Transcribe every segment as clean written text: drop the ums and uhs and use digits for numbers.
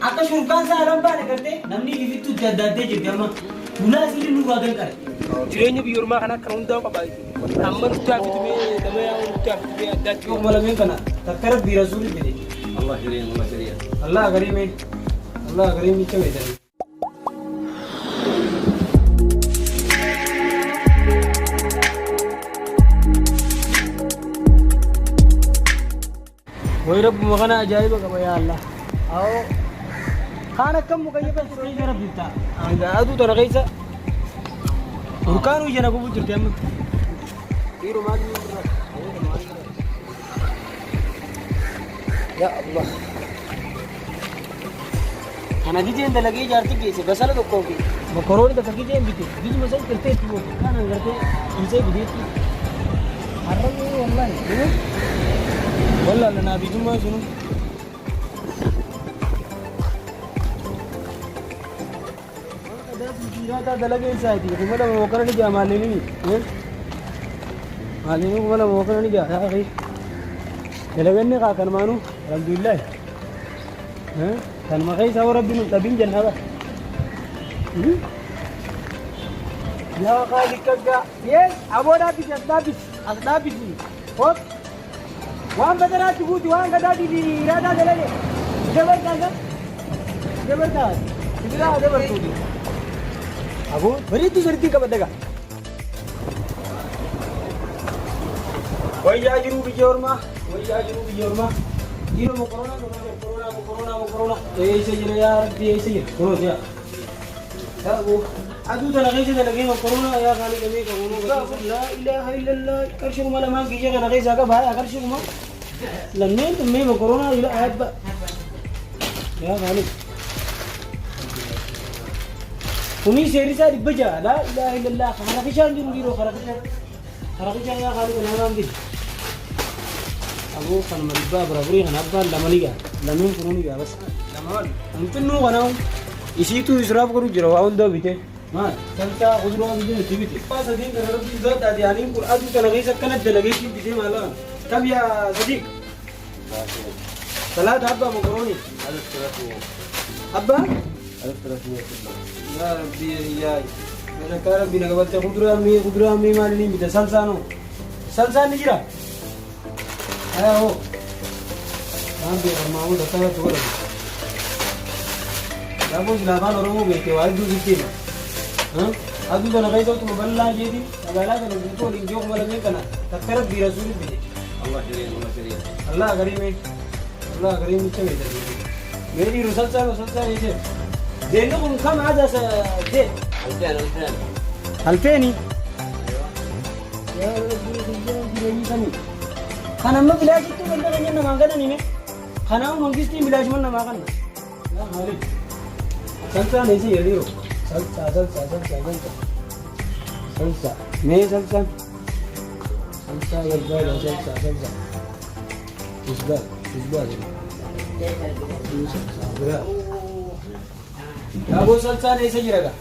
akka shurkaan saalaan baane gartee namni ibittu daddaddee jirti amma bunaa asii nu waagan qare. Jireenya biyyoormaa kana akka hundaa'u qaba. Amma nutti hafitumee nama yaa'u nutti hafitumee addaatti. Yoo malameen kana takka rabbii rasuulii fide. Allah shiriyan, Allah shiriyan. Allah gariime. Allah gariime itti weedani. Way rabbuma kana ajaa'iba qaba yaa Allah. Awoo. Kaan akkam mukayyaban sirrii gara bitaa. Anga aduu tana keessa. Urkaanuu jana gubu jirti amma. Dhiiroo maal Ya Allah. Kana gijeen dalagee jaarti geesse basala tokkoo fi mokorooni bakka gijeen bite gijuma san qirtee itti goote kaan hangartee dhiisee bideetti. Harramee wallahi. Wallahi lanaa bitummaa sunu. Jiraata dalagee isaati kuma lama mokoroo ni jaa maalini maalini kuma lama mokoroo ni jaa yaa akhi dalaganni kaa kan maanu alhamdulillah kan makai sawo rabbi nun tabin jannaba ya khali kaga yes aboda bi asdabi hot wan badara tuguti wan gada di irada dalage debar kaga idra debar tudi abu bari tu serti ka badaga wai yajiru bi jorma Gino mo corona. ऐसे ही यार ऐसे ही करो क्या? यार वो आदू तो लगे से लगे mo corona यार खाली कभी corona ला इलाहा इल्लल्लाह कर शुरू माला मां कीजिए का लगे जागा भाई अगर शुरू मां लन्ने तो मैं mo corona इला ऐप यार खाली उन्हीं शेरी सा रिबजा ला इलाहा इल्लल्लाह खाना किसान जरूरी रो खाना किसान यार खाली नाम दी Aku kan meribah berabri kan apa lamaniga lamin kununiga bas laman antunnu kanau isi tu israf kuru jirawan da bite ma tanta khudro bide tibite pas adin kan rabbi zat adi anin kur adu kan gisa kan dalage ki bide mala kab ya sadiq salat habba makaroni habba ya rabbi ya ana ka rabbi na gabata khudro ammi malini bide salsano ni jira ayo ambil mau datang tu lagi kamu silakan orang mau bete wajib dikit aduh kalau kayak itu mobile lah jadi segala kan itu link jauh malam ni kan tak terus dirasuli bete Allah shiriyan. Allah karim itu bete meri rusal sa ini देने को कम आ जा दे अल्फेनी यार ये नहीं खाना में बिलाज तो बंदा नहीं ना मांगा नहीं में खाना में मंगिस नहीं बिलाज में ना मांगा ना यार हाले संसा नहीं सी ये लियो संसा मैं संसा ये बार संसा इस बार अब वो संसा नहीं सही रहेगा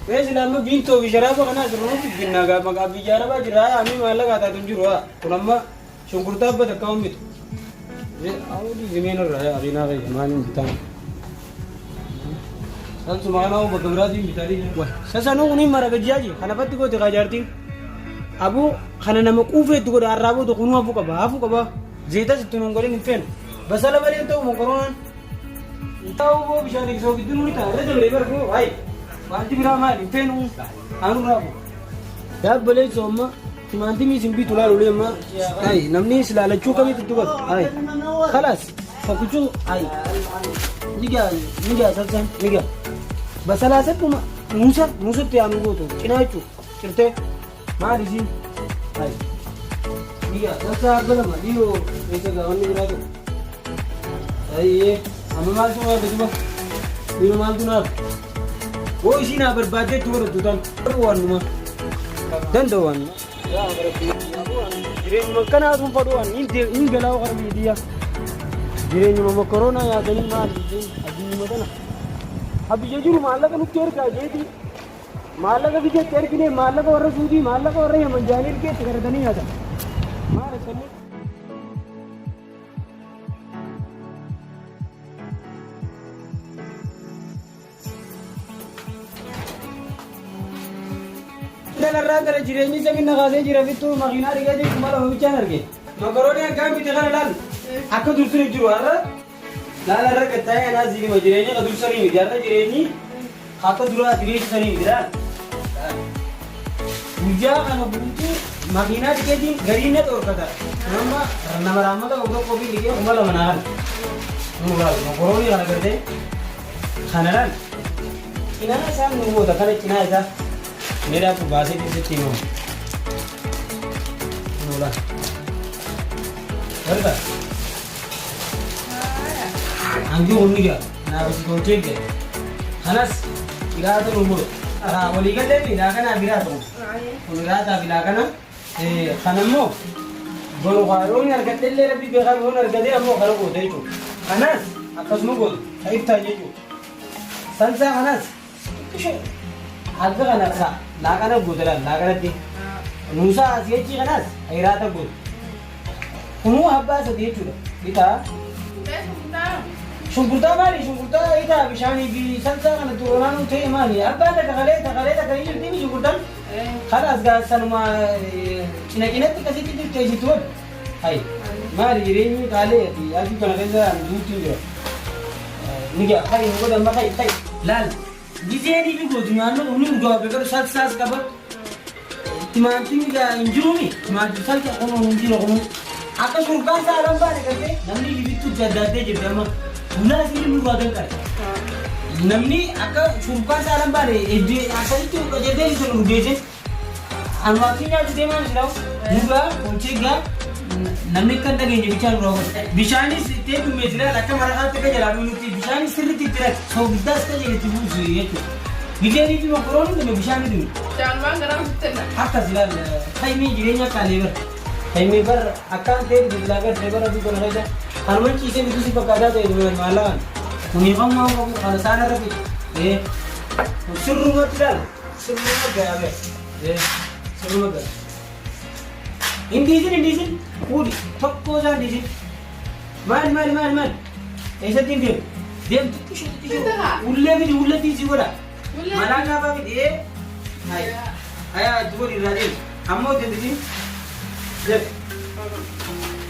वैसे ना मैं बीन तो विचारा तो करना जरूर बिना का मगा विचारा बा जरा हमें मालूम आता तुम जुरा कुलम्मा शंकुरता बता काम में ये आओ दी जमीन और रहा अभी ना गई मान बिता सन सुमाना वो बगरा दी बिता दी ससनो उन्हीं मारा गजिया जी खाना पत्ती को दिखा जाती अब खाना नमक ऊफे तो कर आराबो तो कुनुआ फुका बा जेता से तुम करेंगे फैन बसला वाले तो मकरोन ताऊ वो बिचारे सो की दुनु था रे तो लेबर को भाई मानती बिरा मार फैन आनु राबो यार बोले सोमा मानती मी सिंपी तुला रोले अम्मा आई नमनी सिलाला चुका मी तुका आई خلاص فكچو आई निगा सत्सन निगा बसला से तुम मुसा ते आनु तो चिनाचू चिरते मारी जी आई निगा सत्सा अगला मदियो ऐसे गावन निगा तो आई ये हमें माल सुना बेचबा ये माल तू ना वो इसी ना बर्बाद दे तू तुतन वन मा दन दो one ya jireenya makana adun faduan in galaw qarbi diya jireenya ma corona ya dani ma adun madana abi jeju malaka nu ter ka jedi malaka bi je ter kine malaka war sudi malaka war yaman janil ke ter dani ada mare sanni Laala irraa gara jireenyi isa minna kaasee jira fittuu makiinaa dhiqee jiru mala homichaan arge. Makaroonii akkaan bite kana laal akka dursanii jiru har'a laala irra gattaa'ee anaa ziinima jireenyi ka dursanii miti har'a jireenyi akka duraa dhiyeessanii miti laal. Guyyaa kana guutuu makiinaa dhiqeetiin gariin na dhoorkata. Nama raammata tokko fi dhiqee kuma lama naa kana. Makaroonii kana gartee kana laal. Cinaa isaan numoota kana cinaa isaa meedhaa kun baasee keessatti himamu. Nola. Garga. Angi humni gaa. Naa bisi tolchee gaa. Kanas biraata numuro. Walii galee bilaa kana biraata kun. Kun biraata bilaa kana. Kanammoo golqaaroon argattee illee rabbi beekan hoon argatee ammoo kana goote jechuudha. Kanas akkasuma goote kan ibsaa jechuudha. Salsaa kanas. Alga kana irraa laaqana guutuudhaan laaqanatti nuusaa asii achi kanaas ayiraata guutu. Kunuu abbaa sadii jechuudha. Bitaa. Shunkurtaa maali? Shunkurtaa itaa bishaanii fi salsaa kana turoonaan ta'e maali? Abbaan takka hin jirti shunkurtaan. Kanaas gaasanuma cina-cinatti akkasitti turteessitu wal. Hayi maali jireenyi qaalee fi asii kana keessa duutu jira. Nigaa hayi nu godhan maka itti laal. Gizeeni bi gootu nyaannu humni urgaa beekaru salsaas qaba. Timaatimni gaa hin jirumi. Timaatimni salsa kun hin jiru kun. Akka shurkaan saalaan baane galtee namni ibittu jaddaatee jirti amma. Bunaa asii nu urgaa galqare. Namni akka shurkaan saalaan baane akkasitti jaddee jiru urgeesse. Anwaaqni nyaatu deemaa jiraaf. Nugaa hojii gaa namni kan dhageenye bichaan urgaa godha. Bishaanis itti dhumee jira akka maraqaatti akka jalaa dhuunfaatti bishaanis sirriitti itti rakka. Soogiddaas kan jedhetti buusu jechuudha. Gizeeni fi mokoroonni dhume bishaan dhume. Jaalmaan garaa bittinna. Akkas ilaal taymii jireenya akkaalee bara. Taymii bara akkaan ta'e bilbilaa gartee bara duuba na fayyada. Kanumaan ciisee bituu si fakkaataa ta'e dhume maallaqaan. Kuniifammaa qabu kana isaan irra fidu. Sirrumatti ilaal. Sirruma gayaa bira. Sirruma gayaa. Indiisin fuudhi tokko isaa indiisin. Maali. Eessatti hin deemu? Deemtu tishuu. Ullee fidi ullee tiisii godha. Malaan gaafaa fidi ayaa itti godhi irraa deemu. Ammoo deemtisi.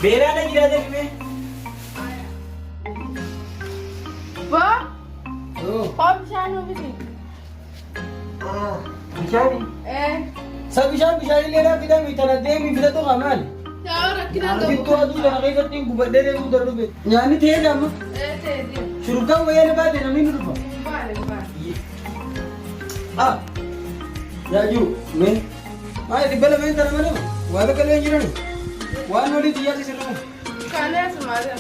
Beeraadha jiraa deemee. Baa? Koo bishaan oomishni. Bishaani? Sa bishaan illee dhaa fidami tana deemi fidatu qaamaali. Yaa rakkinaan ta'u. Arfittuu aduu kana keessatti gubadhee deemuu darbe. Nyaanni ta'ee amma. Ta'e. Shurukkaan wayyaa baate namni ni dhufa. Ah, yaa jiru mee maali dhibbala mee tana malee waa bakka lee jiran waan olii xiyyaati sirrimu. Kaanee asumaadha.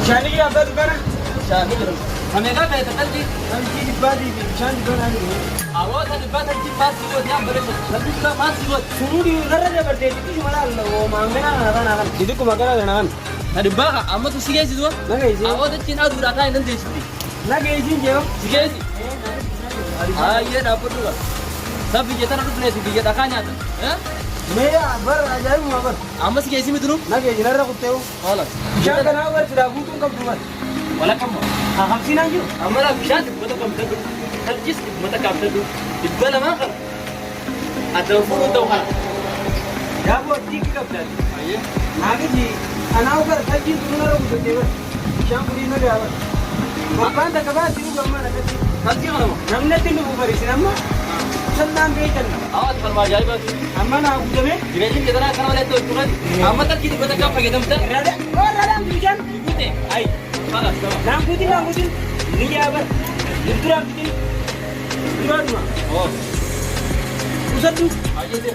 Shaani kii abbaa dukana? Shaani jedhamu. Ameekaa ta'e taqqalti namtii dhibbaatii fi bishaan dhibban haa jiru. Hawaasa dhibbaata itti baasii gooti yaa bareedu. Namni isaa baasii gooti. Sunuudhi irra dabartee xiqqii malaan maangana kana kan. Xixiqquma kana kan. Na dhibbaa amma tu si geessisu wa? Nageessi. Hawaasa ittiin aduudhaa taa'e nan deessiti. Nageessi jeewa. Si geessi. Ayyee dhaabbadhu qaba. Sabbi jettana dhufneeti biyya dhakaa nyaata. Mee bar ajaa'ibuma bar. Amma si geessi miti nu? Nageessi narra kutteewu. Hola. Bishaan kanaa bar sidaa guutuun qabdu bar. Wala kamma. Hamsinaan jiru. Amma laa bishaan dhibbata qabdadu. Tarjis dhibbata qabdadu. Dhibba lamaa qaba. Adda fuudhu ta'u kana. Yaaboo diiki qabdaati. Ayyee. Naagisi anaa bar tajjiin turu narra kutteewu bar. Bishaan kudii nagaa bar. Abbaan takka baasii dhugu ammaa nakatti. Kaltii kana moo? Namni natti dhufu barisin amma sallaan beekan. Hawaasa falmaa ajaa'ibaati. Amma naa guutamee. Jireenyi keetanaa kana malee ta'u turan. Amma tarkii dhibbata kan fayyadamta. Irraadhaan bishaan. Guute. Ayi. Falas qaba. Naan guutin. Ni jaabar. Duraan guutin. Duraadhuma. Oh. Kusaddu. Ayyee.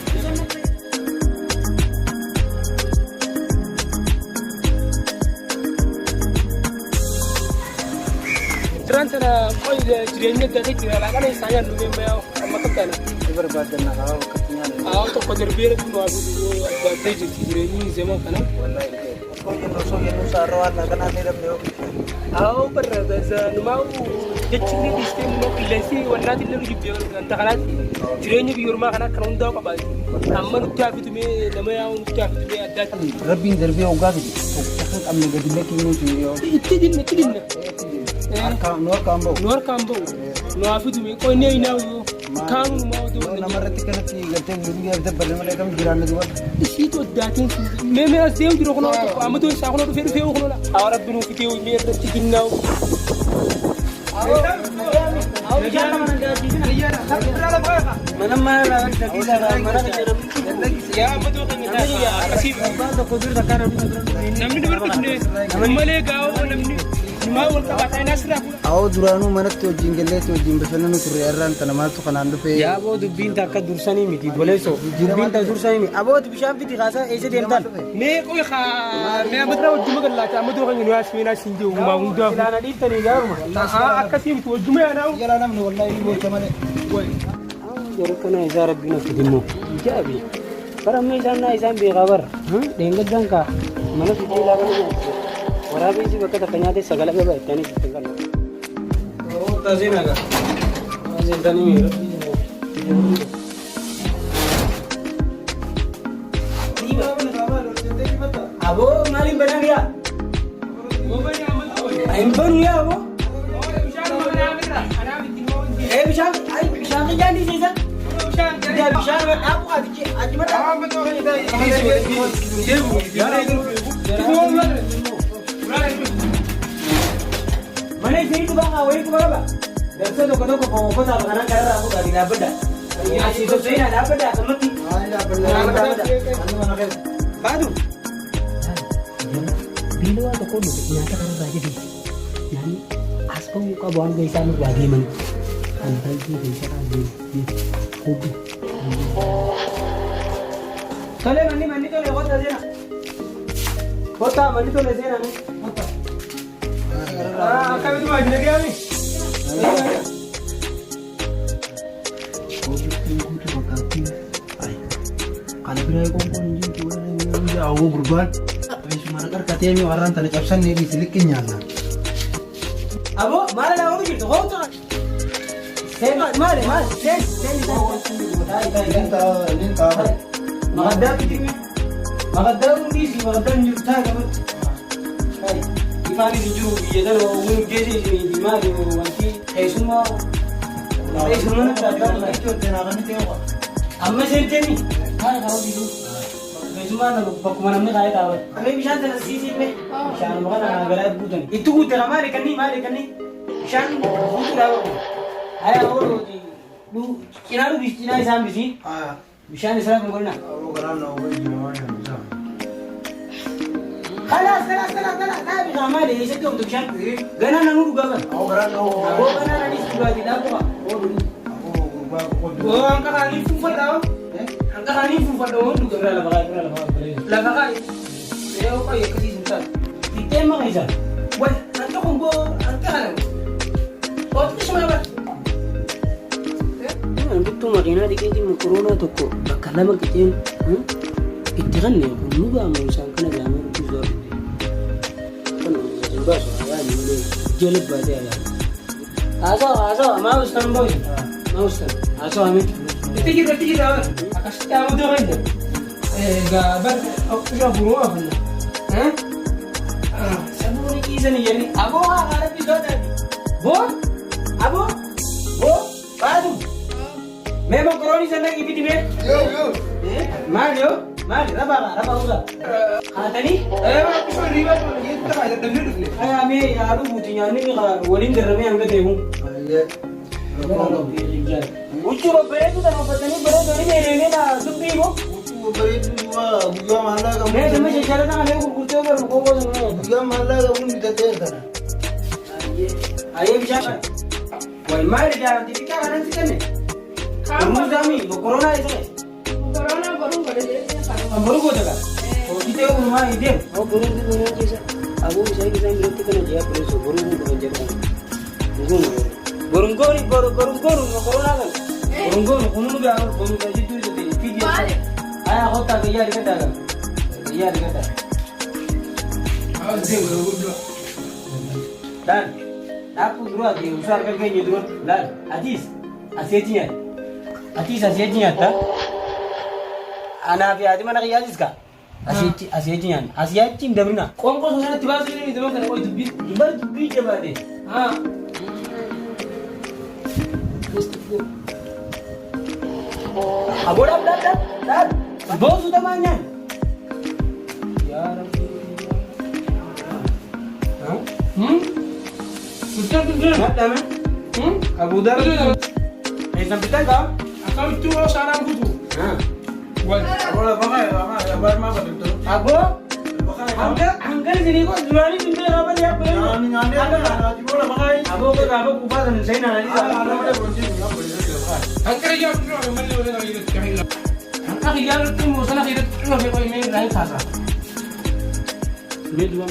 Teransana koi jireenyi gadi jira laaqana isaanii halluu deemaa amma qabdana. Barbaadan nagaa wakkatti nyaanne. Tokko darbeera kun waa baatee jirti jireenyi zemoo kana. Wallahi. osoo yeroo saarraa waan kanaa ni dhabne yoo Awo barra numau jechuun dhiistee immoo qilleensi wannaati illee nuti wanta kanaatti jireenya biyyoormaa kanaa kan hundaa qaba. Amma nutti haafitumee nama yaa'u nutti haafitumee addaatti. Rabbiin darbee hoggaa fide akka qabne gadi lakkii yoo itti dinna. nu harkaan ba'u. Nu harkaan ba'u. Nu haafitumee qonnee hinaawu yoo kaanu numaa otoo namarratti kanatti galtee buluu yaabda balle malee kam jiraanne duba. Isiitu addaatiin mee as deemu jiru kunoo amma toon isaa kunoo dhufee kunoo la. Awa rabbi nuuf fitee mee irratti ginnaawu. Mana mana yaa amma too kan akkasii namni dubartii malee gaa'oo namni numaa wal qabaataa inni asirraa fuudha. Awoo duraanuu manatti wajjin galleetti wajjin bashannanu turre irraan kana maaltu kanaan dhufee. Yaa aboo dubbiin takka dursanii miti boleessoo dubbiin takka dursanii miti abooti bishaan fiti kaasaa eessa deemtan. Mee qoy haa mee amma dura wajjuma gallaata amma too kan nu yaas meenaa siin jiru uumaa hundaa. Ilaana dhiiftanii gaaruma. Akkasii miti wajjuma yaanaa'u. Jalaa namni wallaahi beeka malee. Yeroo kana isaa rabbiin as fidimmoo jaabi. Baramni isaan naa isaan beekaa bara. Deengaddaan kaa mana fitee ilaa kana nyaachisa. Waraabessi bakka takka nyaatee sagala gabaa ittaanii sitti kan lafa. Taasiin agaa. Taasiintanii miira. Aboo maaliin banaan yaa? Hin banu yaa aboo? Bishaan qiyyaan dhiisisa? Bishaan dhaabu qabichi ajima dhaabu. Mana isii tu baka wayii kuma qaba. Darsa tokko tokko konkota kanaan kararraa fuudhaa fi dhaabbadha. Asii socho'ina dhaabbadha akkamatti. Baadu. Biila waan tokko nyaata kanarraa jedhee nyaanni as ba'uu qabu hanga isaan irraa deeman. Kan baay'ee keessaa deemu. Tole manni tole kota seena. Kota manni tole seena ni. Akkamitti maa jira gaami? Kana biraa eeguun jiru waliin yaa'uu gurbaan. Mana qarqatee mi warraan tana cabsannee dhiisi liqqi nyaanna. Aboo maal laa oolu jirtu hootu. Maali seen. Magaddaa bitii magaddaa hundiisi magaddaa hin jiru taa qabatti. Ifaan hin jiru biyya tana oguun geessi maali wanti keessummaa amma seenteenii maali haa hojjetu keessummaa bakkuma namni kaayee dhaabate. Amee bishaan tana siisiifne bishaan kana galaa guutani. Itti guutana maali kannii bishaan guutuu dhaabatu. Ayaa ooloti cinaa dhugis cinaa isaan bisi bishaan isaa kun godhina. Kalas bishaan maali eessatti oomtu bishaan ganaa namuu dhugaa bara. Aboo ganaa nanis dhugaati dhaabuma. Hanqa kaanii fuuffadhaa. Hanqa kaanii fuuffadhaa waan dhugaa. Lafa kaayee. Yoo qayyee akkasii hin taane. Ittee maka isaa. Wal hanqa kumboo hanqa kana. Ooti shuma bara. Bittuu makiinaa dhiqeetiin koronaa tokko bakka lama qixeen itti kanneen kun nu gaamu isaan kana gaamu rukutuu kan hin baasu ayaan illee jala baatee ayaan. Haasawa maa ustan bahu maa ustan haasawa mee. Itti jira akkasitti haamutee wayita. Gaabar ofirraa furuu afanna. Sabuun dhiisanii jenni aboo haa rabbi sodaati. Aboo baatu. Mee mokorooni sana ibiti mee? Maali raba uga. Haatanii? Bishaan riibaa turan yeetti taphaa dadhabnee dhufne. Ayaa mee yaaduu buuti nyaanni waliin darramee hanga deemu. Huccuu babbareedu kan uffatanii bareedanii beeleenee dubbii moo? Guyyaa maallaa qabu. Mee damma shasharata kanee gurgurtee barnu kookoo sana mee? Guyyaa maallaa qabu ni tatee kana. Ayyee bishaan kana. Wayi maali jaalatti xiqqaa kanan si kenne? Kurmuudhaami koronaa isa. Koronaa boruu godhatee Amboru goota ka. Hojii uumaa ideem. Boruu keessa. Aboo isaan biratti kana jaa bileessu boruu kan jedhamu. Borungooni koronaa kan. Borungooni kunuu gaafar boruu kan jidduu isa ta'e fiidiyoo. Ayaa hootaa gayyaa dhiqataa kan. Gayyaa dhiqataa. Dan, aku dua dia usar kerjanya dua. Dan, Aziz, asyiknya. Aziz asyiknya tak? Anak dia di mana kerja Aziz kah? Asyiknya. Asyiknya dah benar. Kau sana tiba sini itu kan kau itu bit. Ibar tu biji apa deh? Ah. Abu dah. Bos sudah banyak. Ya Rabbi. Sudah tu. Ada mana? Abu dah. Sampai tak kau? Akau itu sana buku. Wah. Abu? Angkat sini kok jualan itu apa dia? Abu kau apa kupas dan saya nanti. Angkat dia tu orang mana orang lagi tu kami. Angkat dia tu musuh nak hidup tu nak kau ini lain sasa. Ini dua